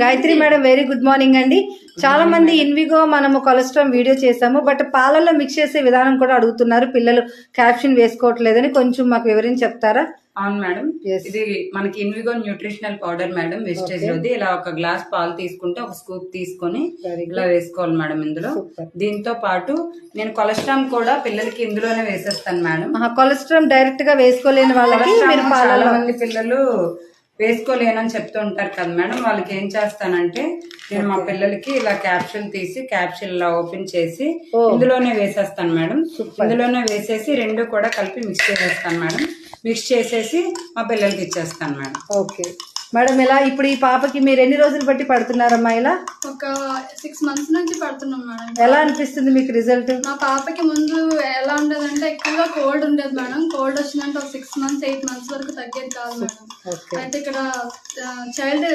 Gayatri madam very good morning అండి. చాలా మంది ఇన్విగో మనము కొలెస్ట్రాల్ వీడియో చేసాము, బట్ పాలల్లో మిక్స్ చేసే విధానం కూడా అడుగుతున్నారు. పిల్లలు క్యాప్షన్ వేసుకోవట్లేదని కొంచెం మాకు వివరించి చెప్తారా? అవును మేడం, ఇది మనకి ఇన్విగో న్యూట్రిషనల్ పౌడర్ మేడం, వెజిటేజ్ లోది. ఇలా ఒక గ్లాస్ పాలు తీసుకుంటే ఒక స్కూప్ తీసుకొని ఇలా వేసుకోవాలి మేడం. ఇందులో దీంతో పాటు నేను కొలెస్ట్రాల్ కూడా పిల్లలకి ఇందులోనే వేసేస్తాను మేడం. కొలెస్ట్రాల్ డైరెక్ట్ గా వేసుకోలేని వాళ్ళకి చాలా మంది పిల్లలు వేసుకోలేనని చెప్తూ ఉంటారు కదా మేడం, వాళ్ళకి ఏం చేస్తానంటే నేను మా పిల్లలకి ఇలా క్యాప్సూల్ తీసి క్యాప్సూల్ ఇలా ఓపెన్ చేసి ఇందులోనే వేసేస్తాను మేడం. ఇందులోనే వేసేసి రెండు కూడా కలిపి మిక్స్ చేసేస్తాను మేడం. మిక్స్ చేసేసి మా పిల్లలకి ఇచ్చేస్తాను మేడం. ఓకే మేడం, ఇలా ఇప్పుడు ఈ పాపకి మీరు ఎన్ని రోజులు బట్టి పడుతున్నారమ్మా? ఇలా ఒక 6 months నుంచి పడుతున్నాం మేడం. ఎలా అనిపిస్తుంది మీకు రిజల్ట్? మా పాపకి ముందు ఎలా ఉండేదంటే ఎక్కువగా కోల్డ్ ఉండేది మేడం. కోల్డ్ వచ్చిందంటే ఒక 6 months 8 months వరకు తగ్గేది కాదు మేడం. అయితే ఇక్కడ చైల్డ్